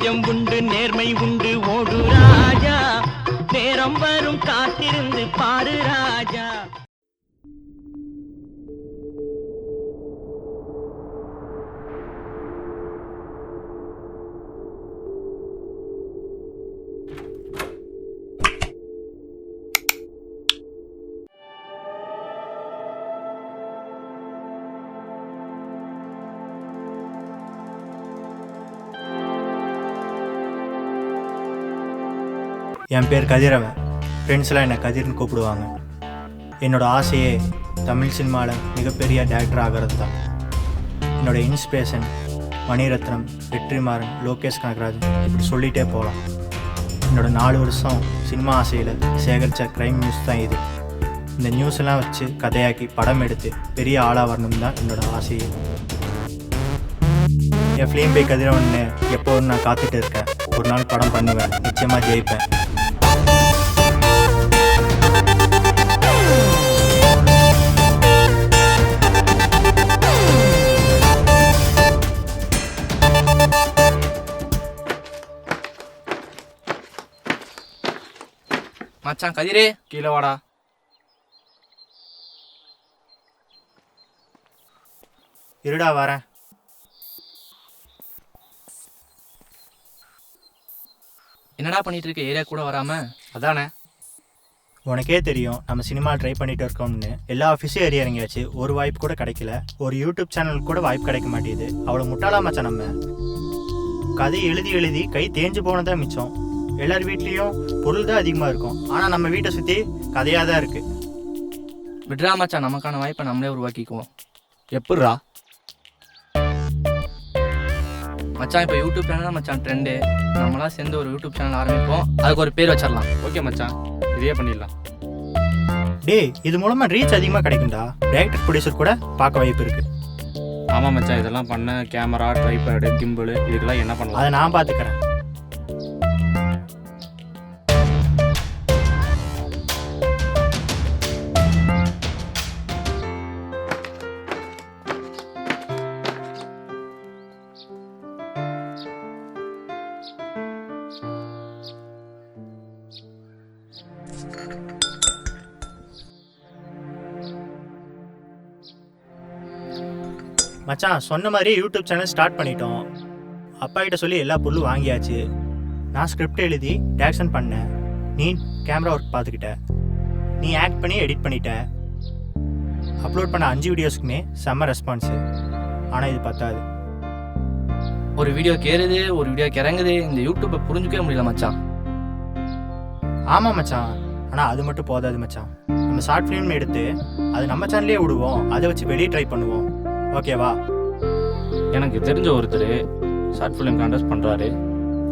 நியாயம் உண்டு நேர்மை உண்டு ஓடு ராஜா, நேரம் வரும் காத்திருந்து பாரு ராஜா. என் பேர் கதிரவன். ஃப்ரெண்ட்ஸ்லாம் என்னை கதிர்னு கூப்பிடுவாங்க. என்னோடய ஆசையே தமிழ் சினிமாவில் மிகப்பெரிய டேரக்டர் ஆகிறது தான். என்னோடய இன்ஸ்பிரேஷன் மணிரத்னம், வெற்றிமாறன், லோகேஷ் கனகராஜன், இப்படி சொல்லிகிட்டே போகலாம். என்னோடய 4 வருஷம் சினிமா ஆசையில் சேகரித்த க்ரைம் நியூஸ் தான் இது. இந்த நியூஸ் எல்லாம் வச்சு கதையாக்கி படம் எடுத்து பெரிய ஆளாக வரணும் தான் என்னோடய ஆசையே. என் ஃபிலிம் பை கதிரவன்னு எப்போதும் நான் காத்துட்டு இருக்கேன். ஒரு நாள் படம் பண்ணுவேன், நிச்சயமாக ஜெயிப்பேன். மச்சான் கதிரே, கீழே வாடா. இருடா வரேன். என்னடா பண்ணிட்டு இருக்க? ஏரியா கூட வராம? அதானே, உனக்கே தெரியும் நம்ம சினிமா ட்ரை பண்ணிட்டு இருக்கோம்னு. எல்லா ஆஃபீஸும் ஏறி இறங்கியாச்சு, ஒரு வாய்ப்பு கூட கிடைக்கல. ஒரு யூடியூப் சேனலுக்கு கூட வாய்ப்பு கிடைக்க மாட்டேங்குது. அவ்வளோ முட்டாளா மச்சான் நம்ம. கதை எழுதி எழுதி கை தேஞ்சு போனதான் மிச்சம். எல்லார் வீட்லேயும் பொருள் தான் அதிகமாக இருக்கும், ஆனால் நம்ம வீட்டை சுற்றி கதையாக தான் இருக்குது. விட்ரா மச்சான், நமக்கான வாய்ப்பை நம்மளே உருவாக்கிக்குவோம். எப்பட்றா மச்சான், இப்போ யூடியூப் சேனல் தான் மச்சான் ட்ரெண்டு. நம்மளாம் சேர்ந்து ஒரு யூடியூப் சேனல் ஆரம்பிப்போம், அதுக்கு ஒரு பேர் வச்சிடலாம். ஓகே மச்சான், இதே பண்ணிடலாம். டேய், இது மூலமாக ரீச் அதிகமாக கிடைக்கும்டா. டைரக்டர் ப்ரொடியூசர் கூட பார்க்க வாய்ப்பு இருக்குது. ஆமாம் மச்சான், இதெல்லாம் பண்ண கேமரா, ட்ரைபேடு, கிம்பிள் இதுக்கெல்லாம் என்ன பண்ணலாம்? அதை நான் பார்த்துக்கிறேன். மச்சான், சொன்ன மாதிரி யூடியூப் சேனல் ஸ்டார்ட் பண்ணிட்டோம். அப்பா கிட்ட சொல்லி எல்லா பொருளும் வாங்கியாச்சு. நான் ஸ்கிரிப்ட் எழுதி டேரக்ஷன் பண்ணேன். நீ கேமரா ஒர்க் பார்த்துக்கிட்ட. நீ ஆக்ட் பண்ணி எடிட் பண்ணிட்ட. அப்லோட் பண்ண 5 வீடியோஸ்க்குமே செம்ம ரெஸ்பான்ஸு. ஆனால் இது பத்தாது. ஒரு வீடியோ கேறுது, ஒரு வீடியோ கிறங்குது. இந்த யூடியூப்பை புரிஞ்சுக்கவே முடியல மச்சான். ஆமாம் மச்சான், ஆனால் அது மட்டும் போதாது மச்சான். நம்ம ஷார்ட் ஃபிலிம் எடுத்து அது நம்ம சேனல்லே விடுவோம். அதை வச்சு வெளியே ட்ரை பண்ணுவோம். ஓகேவா? எனக்கு தெரிஞ்ச ஒருத்தர் ஷார்ட் ஃபிலிம் கான்டெஸ்ட் பண்ணுறாரு,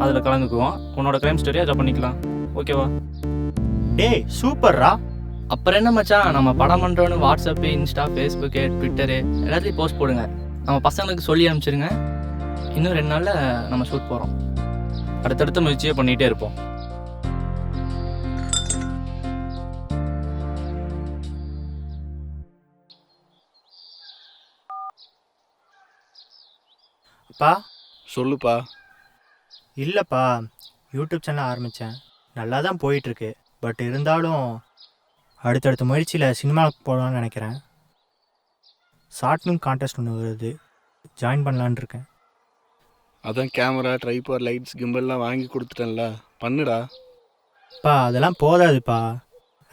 அதில் கலந்துக்குவோம். உன்னோட க்ரைம் ஸ்டோரி அதை பண்ணிக்கலாம். ஓகேவா? டேய் சூப்பர்ரா. அப்புறம் என்ன மச்சான், நம்ம படம் பண்ணுறோன்னு வாட்ஸ்அப்பு, இன்ஸ்டா, ஃபேஸ்புக்கு, ட்விட்டரு எல்லாத்துலேயும் போஸ்ட் போடுங்க. நம்ம பசங்களுக்கு சொல்லி அனுப்பிச்சிருங்க. இன்னும் 2 நாளில் நம்ம ஷூட் போகிறோம். அடுத்தடுத்த முயற்சியே பண்ணிகிட்டே இருப்போம். அப்பா சொல்லுப்பா. இல்லைப்பா, யூடியூப் சேனல் ஆரம்பித்தேன், நல்லா தான் போயிட்டுருக்கு. பட் இருந்தாலும் அடுத்தடுத்த முயற்சியில் சினிமாவுக்கு போகலான்னு நினைக்கிறேன். ஷார்ட் ஃபிலிம் கான்டெஸ்ட் ஒன்று வருது, ஜாயின் பண்ணலான்னு இருக்கேன். அதான் கேமரா, ட்ரைபாட், லைட்ஸ், கிம்பல்லாம் வாங்கி கொடுத்துட்டேன்ல, பண்ணுடா. அப்பா அதெல்லாம் போதாதுப்பா,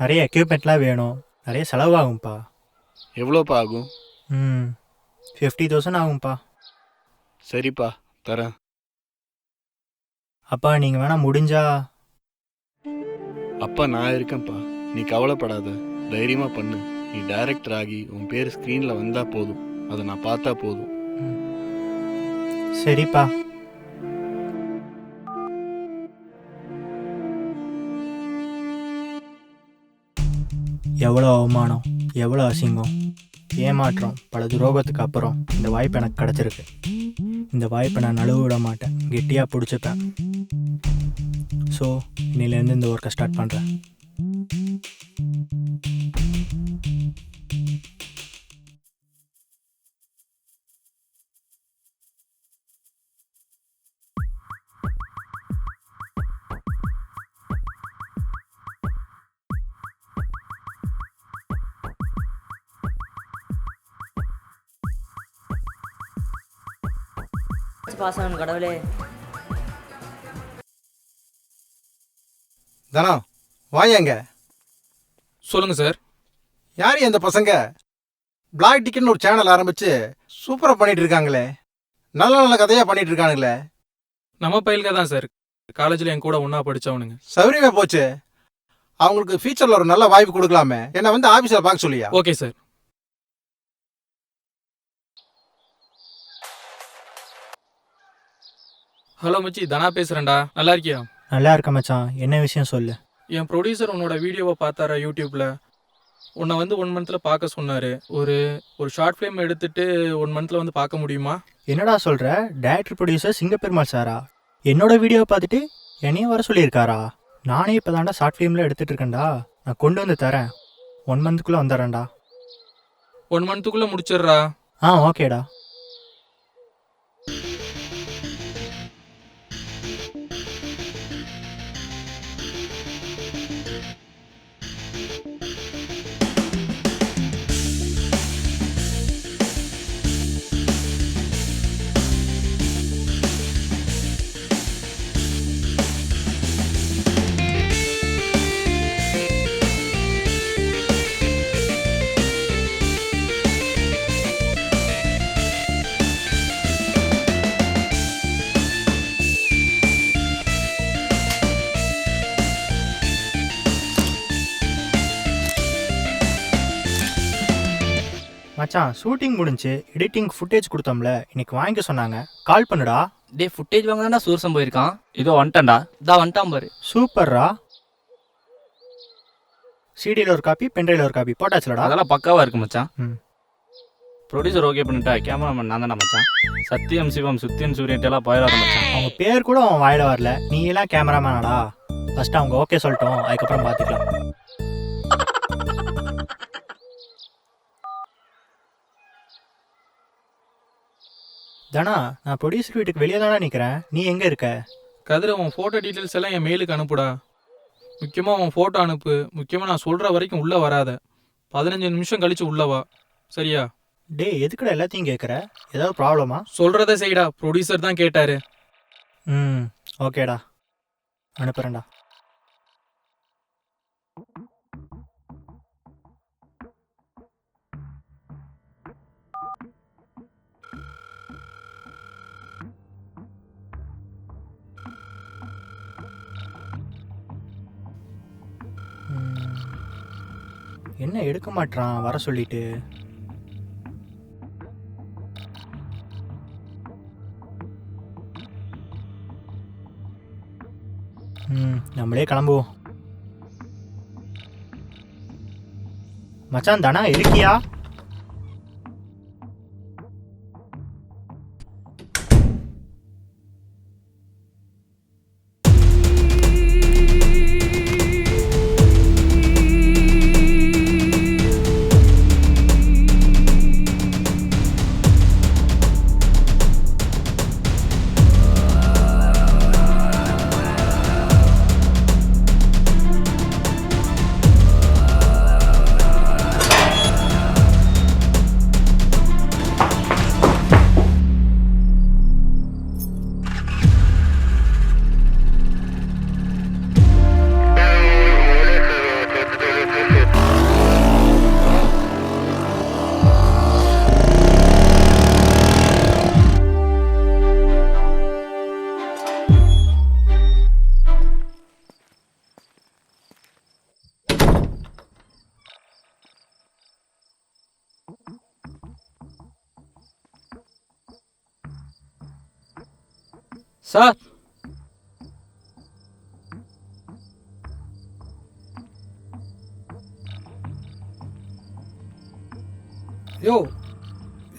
நிறைய எக்யூப்மெண்ட்லாம் வேணும், நிறைய செலவாகும்ப்பா. எவ்வளோப்பா ஆகும்? 50,000 ஆகும்ப்பா. சரிப்பா, தரேன். அப்பா நீங்கள் வேணால் முடிஞ்சா. அப்பா நான் இருக்கேன்ப்பா, நீ கவலைப்படாத, தைரியமாக பண்ணு. நீ டைரக்டர் ஆகி உன் பேர் ஸ்க்ரீனில் வந்தால் போதும், அதை நான் பார்த்தா போதும். சரிப்பா. எவ்வளோ அவமானம், எவ்வளோ அசிங்கம், ஏமாற்றம், பல துரோகத்துக்கு அப்புறம் இந்த வாய்ப்பு எனக்கு கிடச்சிருக்கு. இந்த வாய்ப்பை நான் நழுவ விட மாட்டேன், கெட்டியாக பிடிச்சிப்பேன். ஸோ இன்னிலேருந்து இந்த ஒர்க்கை ஸ்டார்ட் பண்ணுறேன். பாஸ் ஆகணும் கடவுளே. தனா வாயாங்க. சொல்லுங்க சார். யார் அந்த பசங்க? பிளாக் டிக்கெட்னு ஒரு சேனல் ஆரம்பிச்சு சூப்பராக பண்ணிட்டு இருக்காங்களே, நல்ல நல்ல கதையாக பண்ணிட்டு இருக்கானுங்களே. நம்ம பயில்க தான் சார், காலேஜில் என் கூட ஒன்றா படித்தவனுங்க. சௌரியமே போச்சு. அவங்களுக்கு ஃபியூச்சரில் ஒரு நல்ல வாய்ப்பு கொடுக்கலாமே, என்னை வந்து ஆஃபீஸில் பார்க்க சொல்லியா? Okay sir. ஹலோ மச்சி, தனா பேசுகிறேன்டா. நல்லா இருக்கியா? நல்லா இருக்க மச்சான், என்ன விஷயம் சொல்லு. என் ப்ரொடியூசர் உன்னோட வீடியோவை பார்த்தாரா யூடியூப்பில்? உன்னை வந்து 1 மந்தில் பார்க்க சொன்னார். ஒரு ஷார்ட் ஃபிலிம் எடுத்துட்டு 1 மந்தில் வந்து பார்க்க முடியுமா? என்னடா சொல்கிற? டைரக்டர் ப்ரொடியூசர் சிங்கப்பெருமாள் சாரா என்னோட வீடியோவை பார்த்துட்டு என்னையும் வர சொல்லியிருக்காரா? நானே இப்போ தாண்டா ஷார்ட் ஃபிலிமில் எடுத்துகிட்டு இருக்கேன்டா. நான் கொண்டு வந்து தரேன், 1 மந்த்துக்குள்ளே வந்துடுறேன்டா. 1 மந்த்துக்குள்ளே முடிச்சிடுறா? ஓகேடா. மச்சான், ஷூட்டிங் முடிஞ்சு எடிட்டிங் ஃபுட்டேஜ் கொடுத்தோம்ல, இன்னைக்கு வாங்கிக்க சொன்னாங்க. கால் பண்ணுடா. டே ஃபுட்டேஜ் வாங்க தான்டா சூரசம் போயிருக்கான். இதோ வந்துட்டேன்டா. வந்துட்டான் பாரு. சூப்பர்ரா. சிடியில் ஒரு காப்பி, பென்ட்ரைவில் ஒரு காப்பி போட்டாச்சுலடா. அதெல்லாம் பக்காவாக இருக்கு மச்சான். ம். ப்ரொடியூசர் ஓகே பண்ணிட்டா, கேமராமேன் நான் தானே மச்சான். சத்தியம் சிவம் சுத்தியன் சூரியன்ட்டெல்லாம் போயிடாத மச்சான். அவங்க பேர் கூட அவன் வாயில வரல, நீ எல்லாம் கேமராமேனாடா? ஃபர்ஸ்ட் அவங்க ஓகே சொல்லிட்டோம், அதுக்கப்புறம் பார்த்துக்கலாம். தனா, நான் ப்ரொடியூசர் வீட்டுக்கு வெளியே தானே நிற்கிறேன், நீ எங்கே இருக்க? கதிர, உன் ஃபோட்டோ டீட்டெயில்ஸ் எல்லாம் என் மெயிலுக்கு அனுப்புடா. முக்கியமாக உன் ஃபோட்டோ அனுப்பு. முக்கியமாக நான் சொல்கிற வரைக்கும் உள்ளே வராத. 15 நிமிஷம் கழிச்சு உள்ளே வா, சரியா? டே, எதுக்குடா எல்லாத்தையும் கேட்குற? ஏதாவது ப்ராப்ளமா? சொல்கிறத செய்டா, ப்ரொடியூசர் தான் கேட்டார். ஓகேடா, அனுப்புகிறேன்டா. என்ன எடுக்க மாட்டான் வர சொல்லிட்டு? நம்மளே கிளம்புவோம். மச்சான், தானா இருக்கியா? சார், யோ,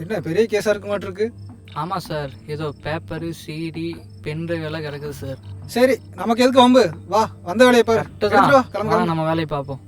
என்ன பெரிய கேஸாக இருக்க மாட்டிருக்கு? ஆமாம் சார், ஏதோ பேப்பரு, சிடி, பென்ட்ரைவ் எல்லாம் கிடக்குது சார். சரி, நமக்கு எதுக்கு வம்பு? வா, வந்த வேலையை பாரு. கரெக்டு தான். கிளம்பு. நம்ம வேலையை பார்ப்போம்.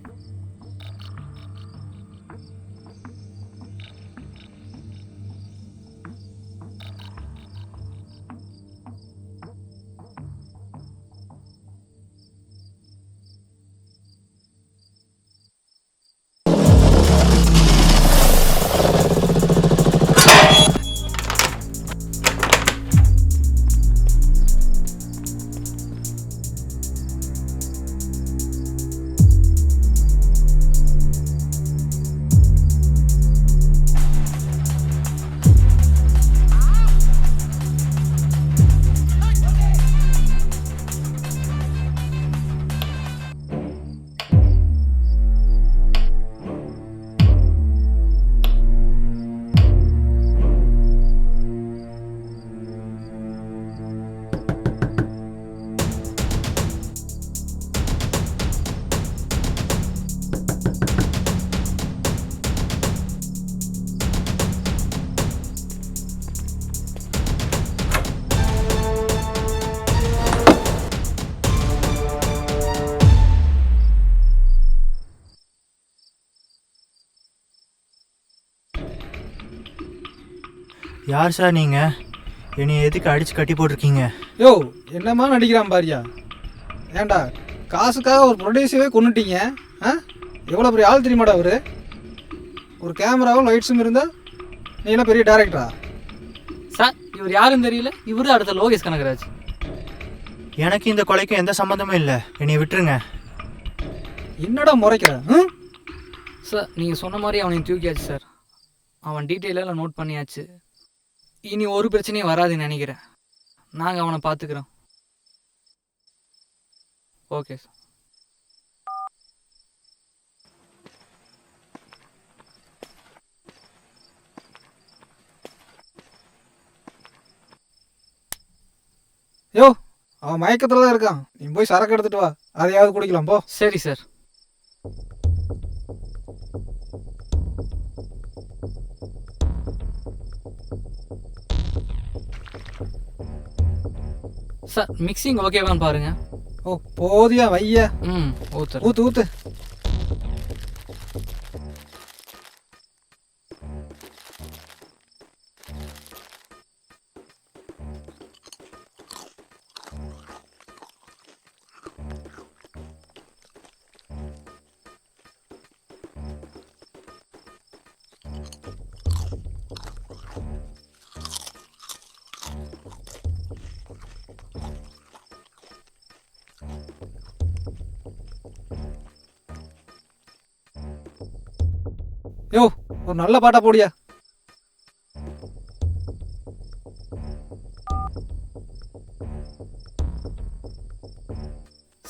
யார் சார் நீங்கள்? என்னை எதுக்கு அடித்து கட்டி போட்டிருக்கீங்க? யோ என்னம்மா நடிக்கிறான் பாரியா? ஏன்டா காசுக்காக ஒரு ப்ரொடியூசரே கொண்டுட்டீங்க? ஆ எவ்வளோ பெரிய ஆள் தெரியுமாடா அவரு? ஒரு கேமராவும் லைட்ஸும் இருந்தால் நீ என்ன பெரிய டேரக்டரா? சார் இவர் யாருன்னு தெரியல, இவரு அடுத்த லோகேஷ் கனகராஜ். எனக்கு இந்த கொலைக்கும் எந்த சம்மந்தமும் இல்லை, என்னை விட்டுருங்க. என்னடா முறைக்கிற? சார் நீங்கள் சொன்ன மாதிரி அவனை தூக்கியாச்சு சார். அவன் டீட்டெயிலெல்லாம் நோட் பண்ணியாச்சு. இனி ஒரு பிரச்சனையும் வராதுன்னு நினைக்கிறேன். நாங்கள் அவனை பார்த்துக்குறோம். Okay sir. யோ அவன் மயக்கத்தில் தான் இருக்கான். நீ போய் சரக்கு எடுத்துட்டு வா, அதையாவது குடிக்கலாம் போ. சரி சார். சார் மிக்சிங் ஓகேவான்னு பாருங்க. ஓ போதியா வையா. ஊத்து ஊத்து ஊத்து. யோ ஒரு நல்ல பாட்டா போடியா.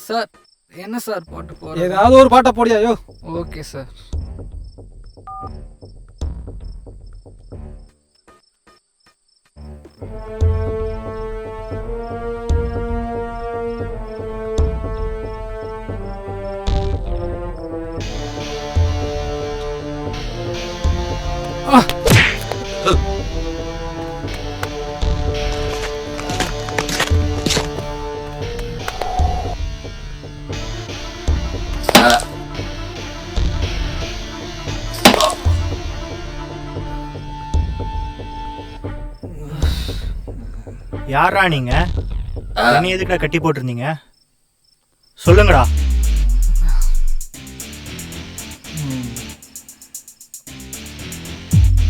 சார் என்ன சார் பாட்டு போடுறது? ஏதாவது ஒரு பாட்டா போடியா. யோ ஓகே சார். யாரா நீங்க? என்னை எதுக்குடா கட்டி போட்டிருந்தீங்க? சொல்லுங்கடா.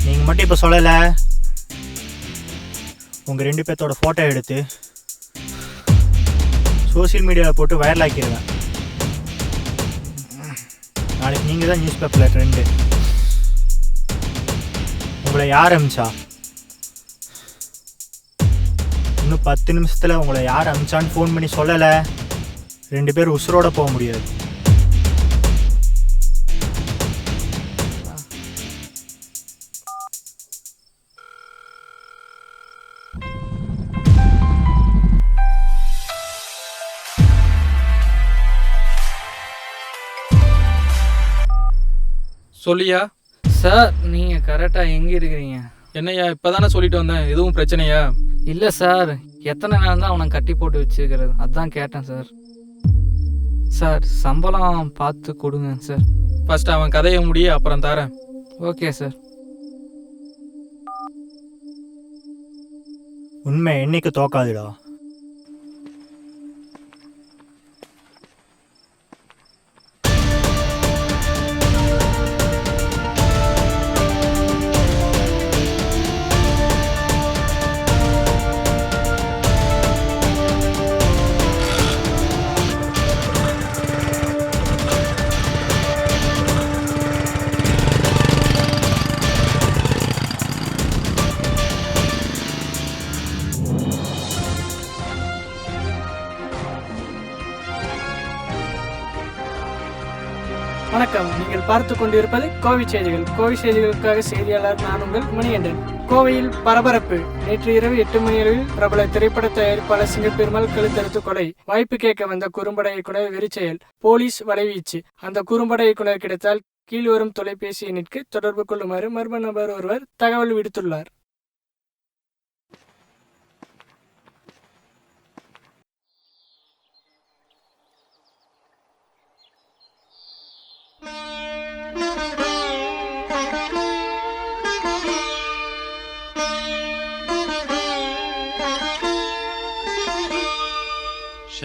நீங்க மட்டும் இப்ப சொல்லல, உங்க 2 பேர்த்தோட போட்டோ எடுத்து சோசியல் மீடியாவில் போட்டு வைரல் ஆக்கிடுவேன். நாளைக்கு நீங்க தான் நியூஸ் பேப்பர்ல ட்ரெண்டு. உங்களை யார் அமிச்சா? இன்னும் 10 நிமிஷத்தில் உங்களை யார் அமிச்சான்னு ஃபோன் பண்ணி சொல்லலை, 2 பேர் உசுரோட போக முடியாது. சொல்லியா? சார் நீங்கள் கரெக்டாக எங்கே இருக்கிறீங்க? என்னையா இப்போதானே சொல்லிட்டு வந்தேன், எதுவும் பிரச்சனையா? இல்லை சார், எத்தனை நேரம் தான் அவனை கட்டி போட்டு வச்சுக்கிறது, அதான் கேட்டேன் சார். சார் சம்பளம் பார்த்து கொடுங்க சார். ஃபர்ஸ்ட் அவன் கதையை முடிய அப்புறம் தரேன். Okay sir. உண்மை என்னைக்கு தோக்காதுடா. வணக்கம், நீங்கள் பார்த்து கொண்டிருப்பது கோவை செய்திகள். கோவை செய்திகளுக்காக செய்தியாளர் நான் உங்கள் மணிகண்டன். கோவையில் பரபரப்பு. நேற்று இரவு 8 மணி அளவில் பிரபல திரைப்பட தயாரிப்பாளர் சிங்கப்பெருமாள் கழுத்தறுத்து கொலை. வாய்ப்பு கேட்க வந்த குறும்பட இயக்குனர் வெறிச்செயல். போலீஸ் வலைவீச்சு. அந்த குறும்பட இயக்குனர் கிடைத்தால் கீழ்வரும் தொலைபேசி எண்ணிற்கு தொடர்பு கொள்ளுமாறு மர்ம நபர் ஒருவர் தகவல் விடுத்துள்ளார்.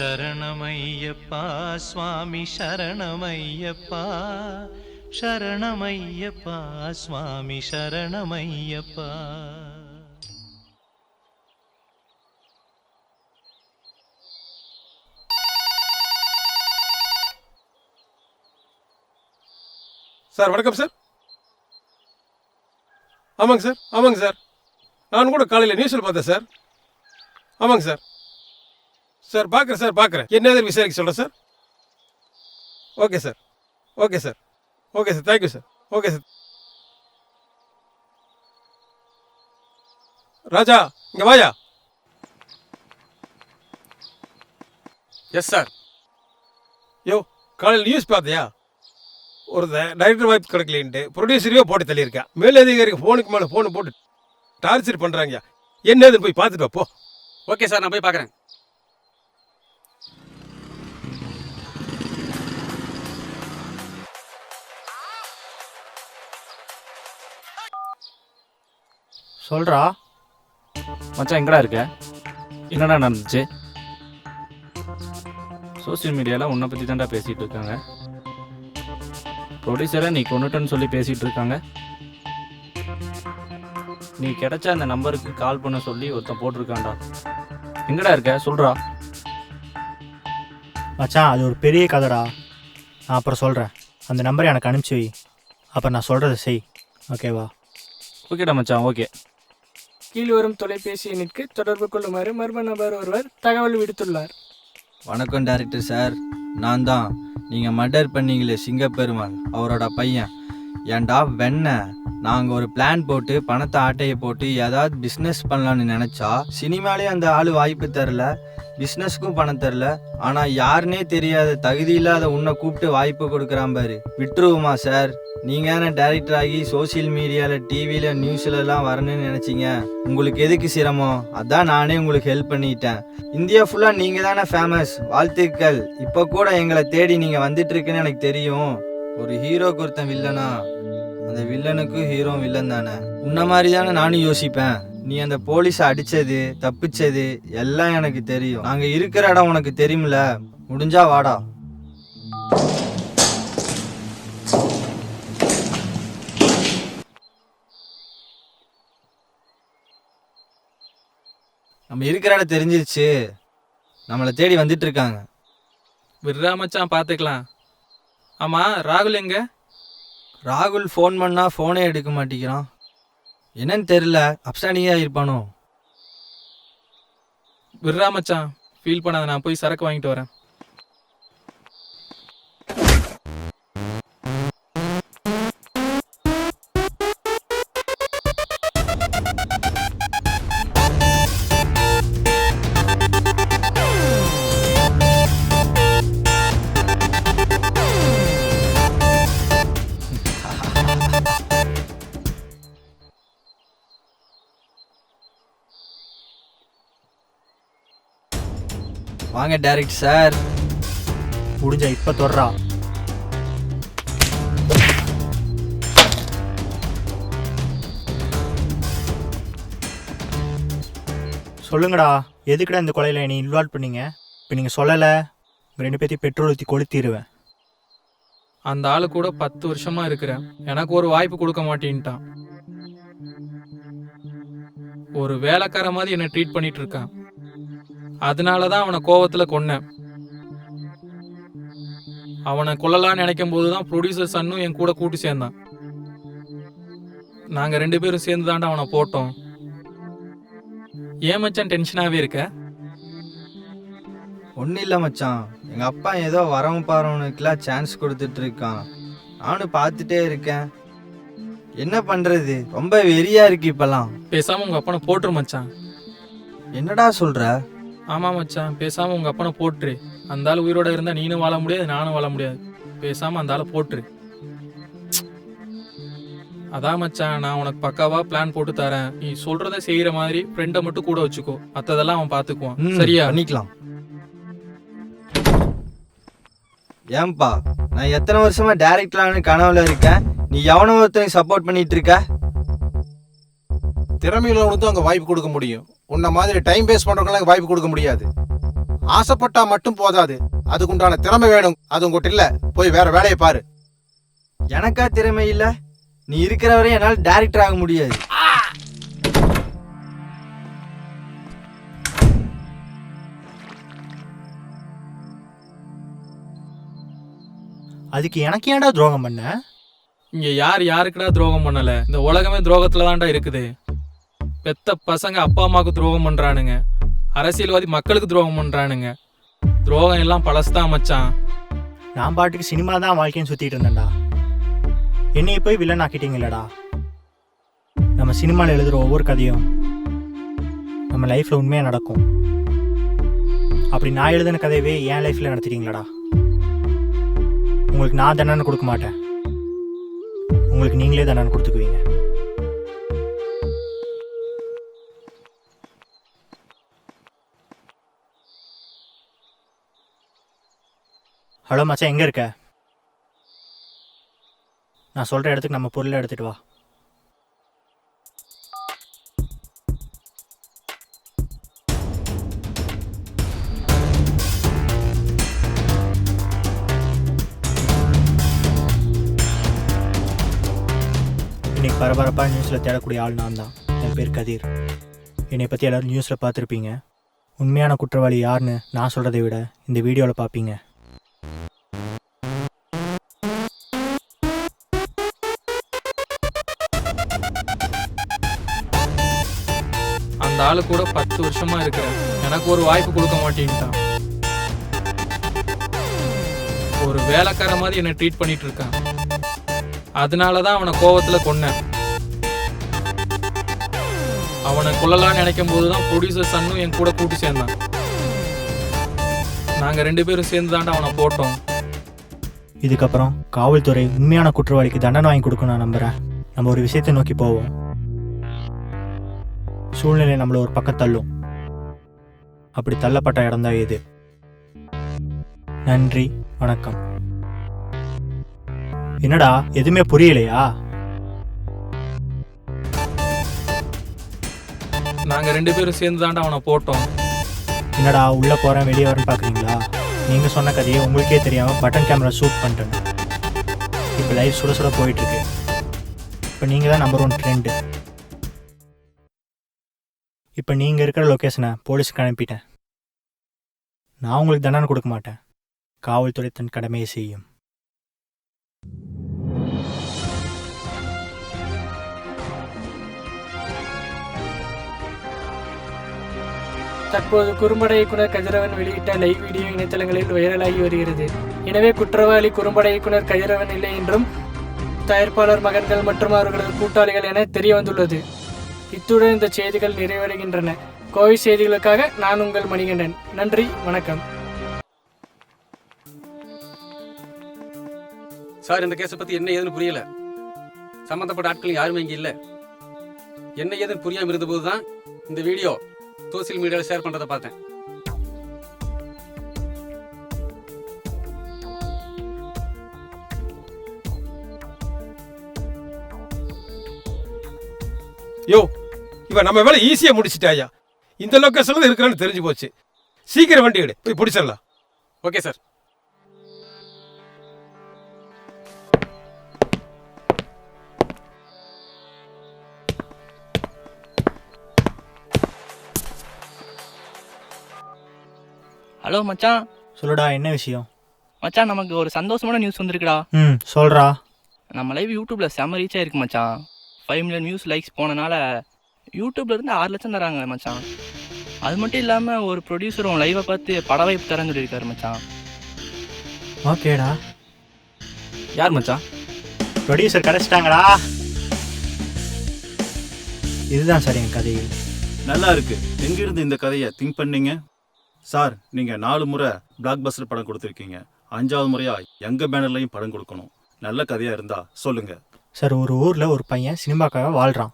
சரணமையப்பா சுவாமி சரணமையப்பா சரணமையப்பா சுவாமி சரணமையப்பா. சார் வணக்கம் சார். ஆமாங்க சார், ஆமாங்க சார். நான் கூட காலையில் நியூஸில் பார்த்தேன் சார். ஆமாங்க சார். சார் பார்க்குறேன் சார், பார்க்குறேன். என்ன எதிர் விசாரிக்க சொல்கிறேன் சார். Okay sir, okay sir, okay sir, thank you sir, okay sir. Raja இங்கே வாயா. Yes sir. யோ காலையில் நியூஸ் பார்த்தியா? ஒரு டைரக்டர் வாய்ப்பு கிடைக்கலன்ட்டு ப்ரொடியூசரையோ போட்டு தள்ளியிருக்கேன். மேலதிகாரிக்கு ஃபோனுக்கு மேலே ஃபோனு போட்டு டார்ச்சர் பண்ணுறாங்க. என்னதுன்னு போய் பார்த்துட்டு வா போ. ஓகே சார், நான் போய் பார்க்குறேன். சொல்கிறா மச்சான் எங்கடா இருக்க? என்னடா நடந்துச்சு? சோசியல் மீடியாவில் உன்னை பற்றி தான்டா பேசிகிட்டு இருக்காங்க. ப்ரொடியூசரை நீ கொண்டுட்டேன்னு சொல்லி பேசிகிட்டு இருக்காங்க. நீ கிடைச்ச அந்த நம்பருக்கு கால் பண்ண சொல்லி ஒருத்தன் போட்டிருக்கான்டா. எங்கடா இருக்க சொல்கிறா. மச்சான் அது ஒரு பெரிய கதைடா. நான் அப்புறம் சொல்கிறேன். அந்த நம்பரை எனக்கு அனுப்பிச்சி வை. அப்புறம் நான் சொல்கிறத செய். ஓகேவா? ஓகேடா மச்சான், ஓகே. கீழ் வரும் தொலைபேசி எண்ணிற்கு தொடர்பு கொள்ளுமாறு மர்ம நபர் ஒருவர் தகவல் விடுத்துள்ளார். வணக்கம் டைரக்டர் சார், நான் தான் நீங்கள் மர்டர் பண்ணீங்களே சிங்கப்பெருமாள் அவரோட பையன். ஏன்டா வெண்ண நாங்கள் ஒரு பிளான் போட்டு பணத்தை ஆட்டையை போட்டு ஏதாவது பிஸ்னஸ் பண்ணலான்னு நினச்சா சினிமாலே அந்த ஆள் வாய்ப்பு தரல, பிஸ்னஸ்க்கும் பணம் தரல. ஆனால் யாருன்னே தெரியாத தகுதி இல்லாத உன்னை கூப்பிட்டு வாய்ப்பு கொடுக்குறான் பாரு. விட்டுருவோமா சார்? நீங்கள் தானே டைரக்டர் ஆகி சோசியல் மீடியாவில் டிவியில் நியூஸ்லலாம் வரணும்னு நினச்சிங்க. உங்களுக்கு எதுக்கு சிரமம்? அதான் நானே உங்களுக்கு ஹெல்ப் பண்ணிட்டேன். இந்தியா ஃபுல்லாக நீங்கள் தானே ஃபேமஸ். வாழ்த்துக்கள். இப்போ கூட எங்களை தேடி நீங்கள் வந்துட்டுருக்குன்னு எனக்கு தெரியும். ஒரு ஹீரோக்கு ஒருத்தன் வில்லனா, அந்த வில்லனுக்கும் ஹீரோ வில்லன் தானே. உன்ன மாதிரி தானே நானும் யோசிப்பேன். நீ அந்த போலீஸை அடித்தது தப்பிச்சது எல்லாம் எனக்கு தெரியும். நாங்கள் இருக்கிற இடம் உனக்கு தெரியுமில்ல. முடிஞ்சா வாடா. நம்ம இருக்கிற இடம் தெரிஞ்சிருச்சு. நம்மளை தேடி வந்துட்டு இருக்காங்க. விட்றா மச்சான், பார்த்துக்கலாம். ஆமாம், ராகுல் எங்க? ராகுல் ஃபோன் பண்ணால் ஃபோனே எடுக்க மாட்டேங்கிறான். என்னன்னு தெரில, அப்சாண்டிங்காக இருப்பானோ. விட்றா மச்சான், ஃபீல் பண்ணாத, நான் போய் சரக்கு வாங்கிட்டு வரேன். வாங்க டைரக்டர் சார். முடிஞ்ச இப்போ தொடரா. சொல்லுங்கடா, எதுக்குடா இந்த கொலையில் நீ இன்வால்வ் பண்ணீங்க? இப்போ நீங்கள் சொல்லலை, ரெண்டு பேர்த்தையும் பெட்ரோல் ஊற்றி கொளுத்திடுவேன். அந்த ஆளு கூட 10 வருஷமா இருக்கிறேன். எனக்கு ஒரு வாய்ப்பு கொடுக்க மாட்டேன்ட்டான். ஒரு வேலைக்கார மாதிரி என்னை ட்ரீட் பண்ணிட்டு இருக்கான். அதனாலதான் அவனை கோவத்துல கொன்னேன். அவனை கொல்லலான்னு நினைக்கும் போதுதான் ப்ரொடியூசர் சன்னும் என் கூட கூட்டி சேர்ந்தான். நாங்க 2 பேரும் சேர்ந்து தாண்டா அவனை போட்டோம். ஏன் மச்சான் டென்ஷனாவே இருக்க? ஒன்றும் இல்லை மச்சான், எங்கள் அப்பா ஏதோ வரவன் பாருவனுக்குலாம் சான்ஸ் கொடுத்துட்டு இருக்கான். நானும் பார்த்துட்டே இருக்கேன். என்ன பண்ணுறது, ரொம்ப வெறியா இருக்கு இப்பெல்லாம். பேசாம உங்க அப்பனை போட்டுரு மச்சான். என்னடா சொல்ற? ஆமா மச்சான், பேசாம உங்க அப்பனை போட்டுரு. அந்த ஆள் உயிரோட இருந்தா நீனும் வாழ முடியாது, நானும் வாழ முடியாது. பேசாம அந்த ஆளை போட்டுரு. அதான் மச்சான், நான் உனக்கு பக்காவா பிளான் போட்டு தரேன். நீ சொல்றத செய்யற மாதிரி ஃப்ரெண்டை மட்டும் கூட வச்சுக்கோ. மத்ததெல்லாம் அவன் பாத்துக்குவான். சரியா? பண்ணிக்கலாம். ஏன்பா, நான் எத்தனை வருஷமா டைரக்டரானு கனவுல இருக்கேன். நீ எவனோ ஒருத்தனுக்கு சப்போர்ட் பண்ணிட்டு இருக்க. திறமையுள்ளவனுக்கு அங்கே வாய்ப்பு கொடுக்க முடியும். உன்ன மாதிரி டைம் வேஸ்ட் பண்ணுறவங்களாம் வாய்ப்பு கொடுக்க முடியாது. ஆசைப்பட்டா மட்டும் போதாது, அதுக்குண்டான திறமை வேணும். அது உங்ககிட்ட இல்ல, போய் வேற வேலையை பாரு. எனக்கா திறமை இல்ல? நீ இருக்கிற வரை என்னால் டைரக்டர் ஆக முடியாது. அதுக்கு எனக்கு ஏன்டா துரோகம் பண்ண? இங்க யார் யாருக்குடா துரோகம் பண்ணல? இந்த உலகமே துரோகத்துல தான்டா இருக்குது. பெத்த பசங்க அப்பா அம்மாவுக்கு துரோகம் பண்றானுங்க, அரசியல்வாதி மக்களுக்கு துரோகம் பண்றானுங்க. துரோகம் எல்லாம் பழசுதான் மச்சான். நான் பாட்டுக்கு சினிமா தான் வாழ்க்கைன்னு சுத்திட்டு இருந்தேன்டா. என்னைய போய் வில்லன் ஆக்கிட்டீங்களடா. நம்ம சினிமாவில் எழுதுகிற ஒவ்வொரு கதையும் நம்ம லைஃப்பில் உண்மையாக நடக்கும். அப்படி நான் எழுதின கதையவே என் லைஃப்பில் நடத்திட்டீங்களடா. உங்களுக்கு நான் தண்டனை கொடுக்க மாட்டேன், உங்களுக்கு நீங்களே தண்டனை கொடுத்துக்குவீங்க. ஹலோ மச்சான், எங்கே இருக்க? நான் சொல்கிற இடத்துக்கு நம்ம பொருளை எடுத்துகிட்டு வா. இன்னைக்கு பரபரப்பாக நியூஸில் தேடக்கூடிய ஆள் நான் தான். என் பேர் கதிர். என்னை பற்றி எல்லோரும் நியூஸில் பார்த்துருப்பீங்க. உண்மையான குற்றவாளி யாருன்னு நான் சொல்கிறதை விட இந்த வீடியோவில் பார்ப்பீங்க. அந்த ஆளு கூட 10 வருஷமா இருக்கிறேன், எனக்கு ஒரு வாய்ப்பு கொடுக்க மாட்டேன்ட்டான். ஒரு வேலைக்கார மாதிரி என்னை ட்ரீட் பண்ணிட்டு இருக்கான். அதனாலதான் அவனை கோவத்துல கொன்னேன். அவனை கொல்லலான்னு நினைக்கும் போதுதான் ப்ரொடியூசர் சன்னும் என் கூட கூட்டி சேர்ந்தான். நாங்க 2 பேரும் சேர்ந்து தாண்டா அவனை போட்டோம். இதுக்கப்புறம் காவல்துறை உண்மையான குற்றவாளிக்கு தண்டனை வாங்கி கொடுக்கும் நான் நம்புகிறேன். நம்ம ஒரு விஷயத்தை நோக்கி போவோம். சூழ்நிலை நம்மளை ஒரு பக்கம் தள்ளும். அப்படி தள்ளப்பட்ட இடம்தான் இது. நன்றி, வணக்கம். என்னடா எதுவுமே புரியலையா? நாங்க 2 பேரும் சேர்ந்து தாண்டா அவனை போட்டோம். என்னடா உள்ள போறேன் வெளியே வரேன்னு பாக்குறீங்களா? நீங்க சொன்ன கதையை உங்களுக்கே தெரியாம பட்டன் கேமரா ஷூட் பண்ணிட்டேன். இப்போ லைவ் சுட சுட போயிட்டு இருக்கு. இப்போ நீங்க தான் நம்பர் 1 ட்ரெண்டு. இப்போ நீங்கள் இருக்கிற லொக்கேஷனை போலீஸுக்கு அனுப்பிட்டேன். நான் உங்களுக்கு தண்டனை கொடுக்க மாட்டேன். காவல்துறை தன் கடமையை செய்யும். தற்போது குறும்பட இயக்குனர் கதிரவன் வெளியிட்ட லைவ் வீடியோ இணையதளங்களில் வைரலாகி வருகிறது. எனவே குற்றவாளி குறும்பட இயக்குனர் கதிரவன் இல்லை என்றும் தயாரிப்பாளர் மகன்கள் மற்றும் அவர்களது கூட்டாளிகள் என தெரிய வந்துள்ளது. இத்துடன் இந்த செய்திகள் நிறைவடைகின்றன. கோவை செய்திகளுக்காக நான் உங்கள் மணிகண்டன். நன்றி, வணக்கம். சார், இந்த கேஸை பத்தி என்ன ஏதுன்னு புரியல. சம்பந்தப்பட்ட ஆட்கள் யாருமே இங்க இல்ல. என்ன ஏதுன்னு புரியாம இருந்த போதுதான் இந்த வீடியோ சோசியல் மீடியாவில் ஷேர் பண்றதை பார்த்தேன். யோ, இவன் நம்ம வேலை ஈஸியா முடிச்சிட்டாயா. இந்த லொக்கேஷன்ல இருக்கிறான்னு தெரிஞ்சு போச்சு. சீக்கிரம் வண்டி எடு, போய் பிடிச்சிடலாம். Okay sir. ஹலோ மச்சான். சொல்லுடா, என்ன விஷயம்? மச்சான், நமக்கு ஒரு சந்தோஷமான நியூஸ் வந்திருக்குடா. சொல்றா. நம்ம லைவ் யூடியூப்ல செம்ம ரீச் ஆயிருக்கு மச்சான். 5 மில்லியன் வியூஸ் லைக்ஸ் போனனால யூடியூப்ல இருந்து 6 லட்சம் தராங்க மச்சான். அது மட்டும் இல்லாமல் ஒரு ப்ரொடியூசரும் லைவை பார்த்து பட வாய்ப்பு தரேன்னு சொல்லியிருக்காரு மச்சான். ஓகேடா. யார் மச்சான்? ப்ரொடியூசர் கிடைச்சிட்டாங்கடா. இதுதான் சார் என் கதை. நல்லா இருக்கு. எங்கிருந்து இந்த கதையை திங்க் பண்ணீங்க சார்? நீங்க 4 முறை பிளாக் பஸ்டர் படம் கொடுத்துருக்கீங்க. 5வது முறையா எங்க பேனர்லையும் படம் கொடுக்கணும். நல்ல கதையா இருந்தா சொல்லுங்க சார். ஒரு ஊர்ல ஒரு பையன் சினிமாக்காக வாழ்றான்.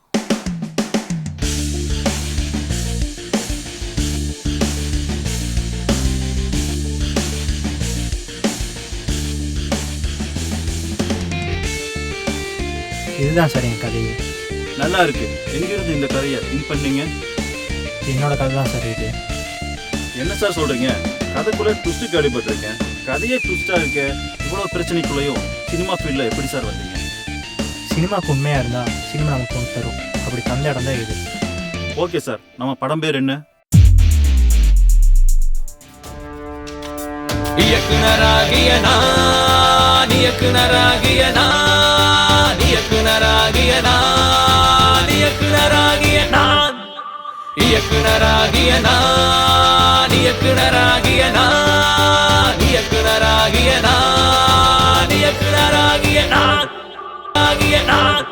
இதுதான் சார் என் கதை. நல்லா இருக்கு. எங்கிருந்து இந்த கதையை திங்க் பண்ணீங்க? என்னோட கதை தான் சார் இது. என்ன சார் சொல்றீங்க? கதைக்குள்ள ட்விஸ்ட் கேள்விப்பட்டிருக்கேன். கதையே ட்விஸ்டா இருக்கு. இவ்வளவு பிரச்சனைக்குள்ளேயும் சினிமா ஃபீல்ட்ல எப்படி சார் வந்தீங்க? சினிமாவுக்கு உண்மையாக இருந்தால் சினிமா நமக்கு ஒன்று தரும். அப்படி தந்த இடம் தான் இது. ஓகே சார், நம்ம படம் பேர் என்ன? இயக்குனராகிய நான், இயக்குனராகிய நான், இயக்குனராகிய நான், இயக்குனராகிய நான், இயக்குனராகிய நான், இயக்குனராகிய நான், இயக்குனராகிய நான், இயக்குனராகிய நான், ஆகிய நான்.